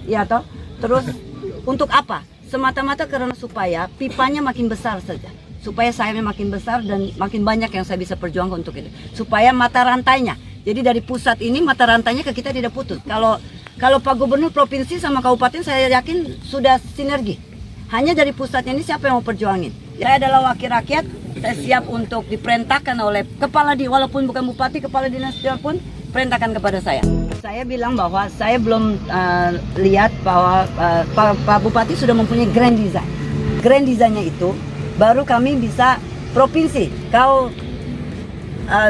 ya toh. Terus untuk apa? Semata-mata karena supaya pipanya makin besar saja, supaya sayapnya makin besar dan makin banyak yang saya bisa perjuangkan untuk itu, supaya mata rantainya, jadi dari pusat ini mata rantainya ke kita tidak putus. Kalau Pak Gubernur provinsi sama kabupaten saya yakin sudah sinergi, hanya dari pusatnya ini siapa yang mau perjuangin. Saya adalah wakil rakyat, saya siap untuk diperintahkan oleh kepala walaupun bukan bupati, kepala dinas pun perintahkan kepada saya. Saya bilang bahwa saya belum lihat bahwa Pak Bupati sudah mempunyai grand design. Grand design-nya itu baru kami bisa provinsi, kau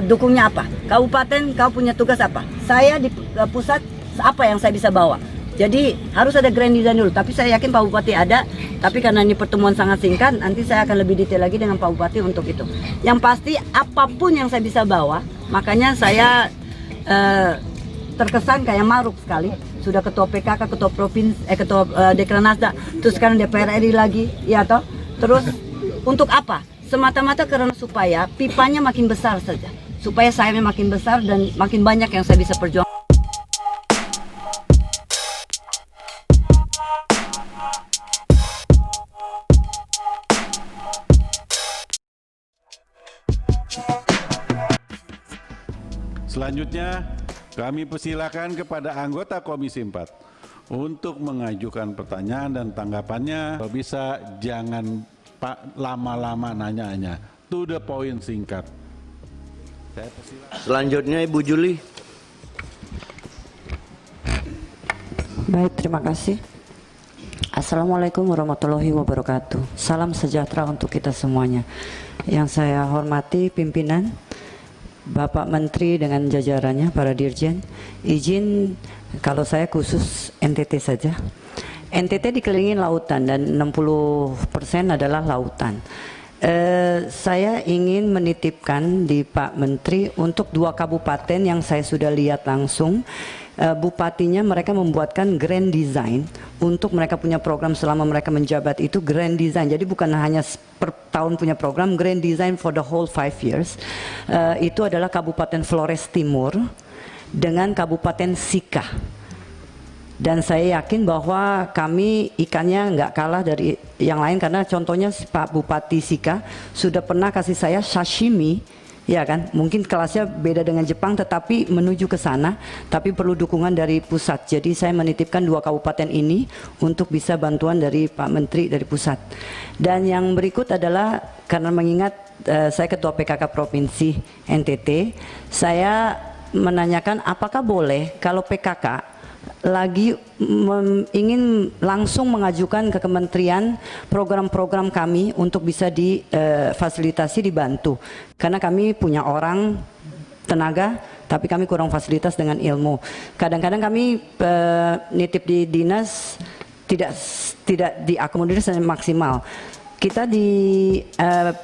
dukungnya apa? Kabupaten, kau punya tugas apa? Saya di pusat, apa yang saya bisa bawa? Jadi harus ada grand design dulu. Tapi saya yakin Pak Bupati ada. Tapi karena ini pertemuan sangat singkat, nanti saya akan lebih detail lagi dengan Pak Bupati untuk itu. Yang pasti apapun yang saya bisa bawa, makanya saya terkesan kayak maruk sekali. Sudah ketua PKK, ketua provinsi, ketua Dekranasda, terus sekarang DPR RI lagi, ya toh. Terus untuk apa? Semata-mata karena supaya pipanya makin besar saja, supaya sayapnya makin besar dan makin banyak yang saya bisa perjuangkan. Selanjutnya, kami persilakan kepada anggota Komisi 4 untuk mengajukan pertanyaan dan tanggapannya. Kalau bisa jangan lama-lama nanya-nanya, to the point, singkat. Saya persilakan. Selanjutnya Ibu Juli. Baik, terima kasih. Assalamualaikum warahmatullahi wabarakatuh. Salam sejahtera untuk kita semuanya. Yang saya hormati pimpinan, Bapak Menteri dengan jajarannya, para dirjen, izin kalau saya khusus NTT saja. NTT dikelilingi lautan dan 60% adalah lautan. Saya ingin menitipkan di Pak Menteri untuk 2 kabupaten yang saya sudah lihat langsung. Bupatinya mereka membuatkan grand design untuk mereka punya program selama mereka menjabat, itu grand design. Jadi bukan hanya per tahun punya program, grand design for the whole 5 years. Itu adalah Kabupaten Flores Timur dengan Kabupaten Sika. Dan saya yakin bahwa kami ikannya nggak kalah dari yang lain, karena contohnya Pak Bupati Sika sudah pernah kasih saya sashimi. Ya kan, mungkin kelasnya beda dengan Jepang, tetapi menuju ke sana, tapi perlu dukungan dari pusat. Jadi saya menitipkan 2 kabupaten ini untuk bisa bantuan dari Pak Menteri dari pusat. Dan yang berikut adalah karena mengingat saya Ketua PKK Provinsi NTT, saya menanyakan apakah boleh kalau PKK lagi ingin langsung mengajukan ke kementerian program-program kami untuk bisa difasilitasi, dibantu, karena kami punya orang tenaga tapi kami kurang fasilitas dengan ilmu. Kadang-kadang kami nitip di dinas tidak diakomodir secara maksimal. Kita di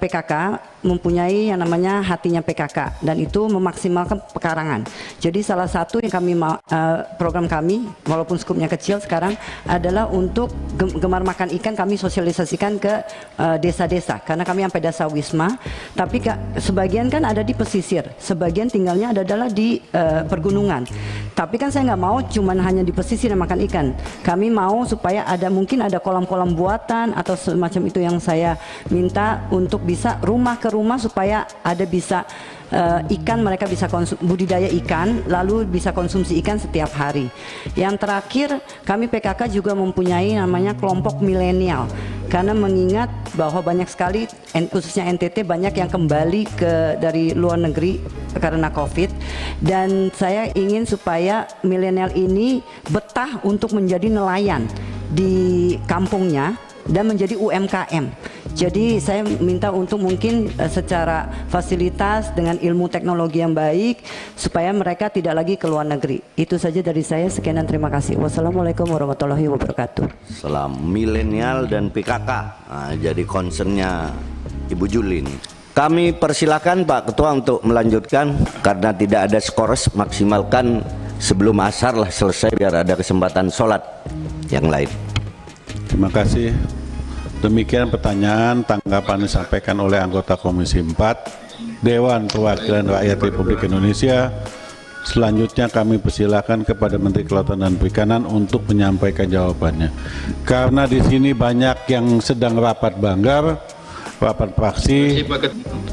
PKK mempunyai yang namanya hatinya PKK, dan itu memaksimalkan pekarangan. Jadi salah satu yang kami program kami, walaupun skupnya kecil sekarang, adalah untuk gemar makan ikan kami sosialisasikan ke desa-desa, karena kami sampai desa wisma, tapi sebagian kan ada di pesisir, sebagian tinggalnya adalah di pergunungan. Tapi kan saya nggak mau cuman hanya di pesisir yang makan ikan. Kami mau supaya mungkin ada kolam-kolam buatan atau semacam itu yang saya minta untuk bisa rumah ke rumah, supaya ada bisa ikan, mereka bisa budidaya ikan lalu bisa konsumsi ikan setiap hari. Yang terakhir, kami PKK juga mempunyai namanya kelompok milenial, karena mengingat bahwa banyak sekali khususnya NTT banyak yang kembali dari luar negeri karena COVID, dan saya ingin supaya milenial ini betah untuk menjadi nelayan di kampungnya dan menjadi UMKM. Jadi saya minta untuk mungkin secara fasilitas dengan ilmu teknologi yang baik supaya mereka tidak lagi ke luar negeri. Itu saja dari saya, sekian dan terima kasih. Wassalamualaikum warahmatullahi wabarakatuh. Salam milenial dan PKK. Nah, jadi concernnya Ibu Julin. Kami persilakan Pak Ketua untuk melanjutkan, karena tidak ada skors, maksimalkan sebelum asar lah selesai biar ada kesempatan sholat yang lain. Terima kasih. Demikian pertanyaan tanggapan disampaikan oleh anggota Komisi 4 Dewan Perwakilan Rakyat Republik Indonesia Selanjutnya kami persilakan kepada Menteri Kelautan dan Perikanan untuk menyampaikan jawabannya. Karena di sini banyak yang sedang rapat banggar, rapat fraksi,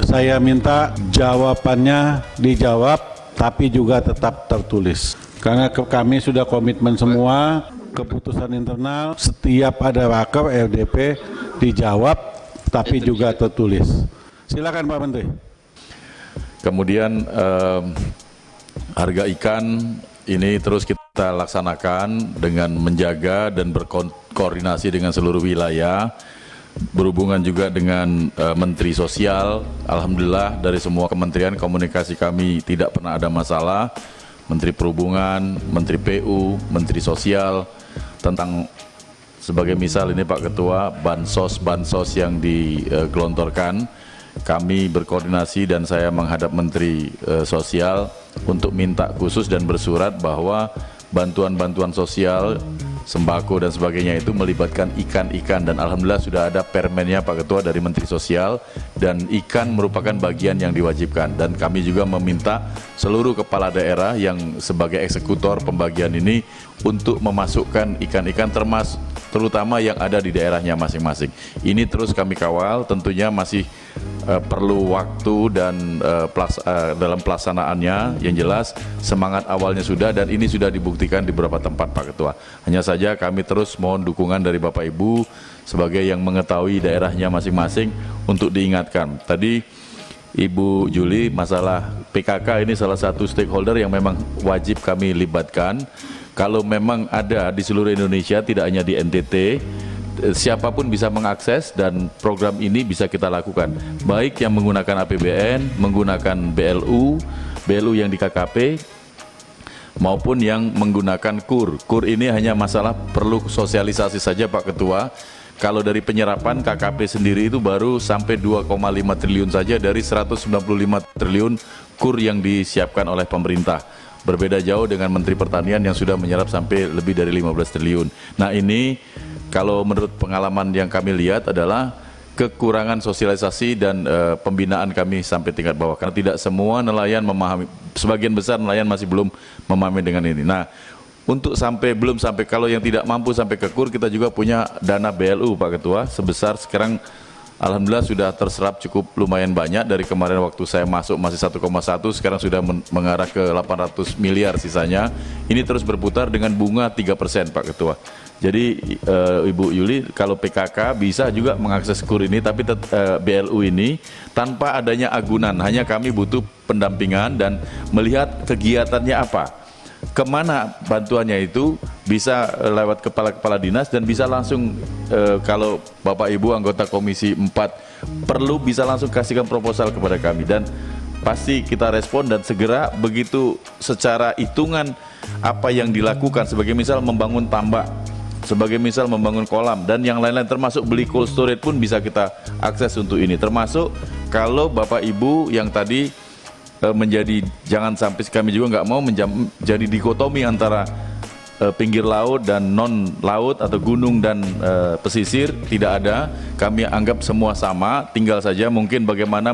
saya minta jawabannya dijawab tapi juga tetap tertulis. Karena kami sudah komitmen semua, keputusan internal, setiap ada raker RDP dijawab tapi juga tertulis. Silakan Pak Menteri. Kemudian harga ikan ini terus kita laksanakan dengan menjaga dan berkoordinasi dengan seluruh wilayah, berhubungan juga dengan Menteri Sosial. Alhamdulillah dari semua kementerian komunikasi kami tidak pernah ada masalah. Menteri Perhubungan, Menteri PU, Menteri Sosial, tentang sebagai misal ini Pak Ketua, bansos yang digelontorkan, kami berkoordinasi dan saya menghadap Menteri Sosial untuk minta khusus dan bersurat bahwa bantuan-bantuan sosial, sembako dan sebagainya itu melibatkan ikan-ikan, dan alhamdulillah sudah ada permennya Pak Ketua dari Menteri Sosial, dan ikan merupakan bagian yang diwajibkan. Dan kami juga meminta seluruh kepala daerah yang sebagai eksekutor pembagian ini untuk memasukkan ikan-ikan terutama yang ada di daerahnya masing-masing. Ini terus kami kawal, tentunya masih perlu waktu dan dalam pelaksanaannya. Yang jelas semangat awalnya sudah, dan ini sudah dibuktikan di beberapa tempat Pak Ketua. Hanya saja kami terus mohon dukungan dari Bapak Ibu sebagai yang mengetahui daerahnya masing-masing untuk diingatkan. Tadi Ibu Juli, masalah PKK ini salah satu stakeholder yang memang wajib kami libatkan. Kalau memang ada di seluruh Indonesia, tidak hanya di NTT, siapapun bisa mengakses dan program ini bisa kita lakukan. Baik yang menggunakan APBN, menggunakan BLU yang di KKP, maupun yang menggunakan KUR. KUR ini hanya masalah perlu sosialisasi saja Pak Ketua. Kalau dari penyerapan KKP sendiri itu baru sampai 2,5 triliun saja dari 195 triliun KUR yang disiapkan oleh pemerintah. Berbeda jauh dengan Menteri Pertanian yang sudah menyerap sampai lebih dari 15 triliun. Nah ini kalau menurut pengalaman yang kami lihat adalah kekurangan sosialisasi dan pembinaan kami sampai tingkat bawah. Karena tidak semua nelayan memahami, sebagian besar nelayan masih belum memahami dengan ini. Nah untuk belum sampai, kalau yang tidak mampu sampai ke KUR, kita juga punya dana BLU Pak Ketua, sebesar sekarang alhamdulillah sudah terserap cukup lumayan banyak. Dari kemarin waktu saya masuk masih 1,1, sekarang sudah mengarah ke 800 miliar sisanya. Ini terus berputar dengan bunga 3% Pak Ketua. Jadi Ibu Yuli, kalau PKK bisa juga mengakses KUR ini, tapi BLU ini tanpa adanya agunan, hanya kami butuh pendampingan dan melihat kegiatannya apa, kemana bantuannya itu, bisa lewat kepala-kepala dinas dan bisa langsung kalau Bapak Ibu anggota Komisi 4 perlu bisa langsung kasihkan proposal kepada kami, dan pasti kita respon dan segera begitu secara hitungan apa yang dilakukan, sebagai misal membangun tambak, sebagai misal membangun kolam dan yang lain-lain, termasuk beli cold storage pun bisa kita akses untuk ini. Termasuk kalau Bapak Ibu yang tadi menjadi, jangan sampai kami juga nggak mau menjadi dikotomi antara pinggir laut dan non laut atau gunung dan pesisir, tidak ada. Kami anggap semua sama, tinggal saja mungkin bagaimana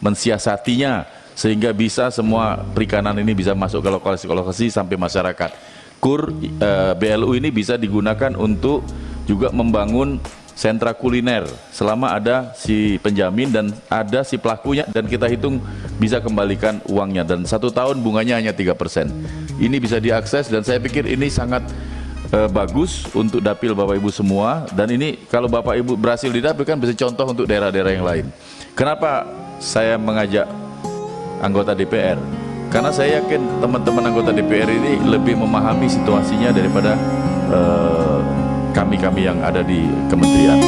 mensiasatinya sehingga bisa semua perikanan ini bisa masuk ke lokasi-lokasi sampai masyarakat. KUR BLU ini bisa digunakan untuk juga membangun sentra kuliner selama ada si penjamin dan ada si pelakunya, dan kita hitung bisa kembalikan uangnya, dan 1 tahun bunganya hanya 3%. Ini bisa diakses dan saya pikir ini sangat bagus untuk dapil Bapak Ibu semua, dan ini kalau Bapak Ibu berhasil di dapil kan bisa contoh untuk daerah-daerah yang lain. Kenapa saya mengajak anggota DPR? Karena saya yakin teman-teman anggota DPR ini lebih memahami situasinya daripada kami-kami yang ada di kementerian.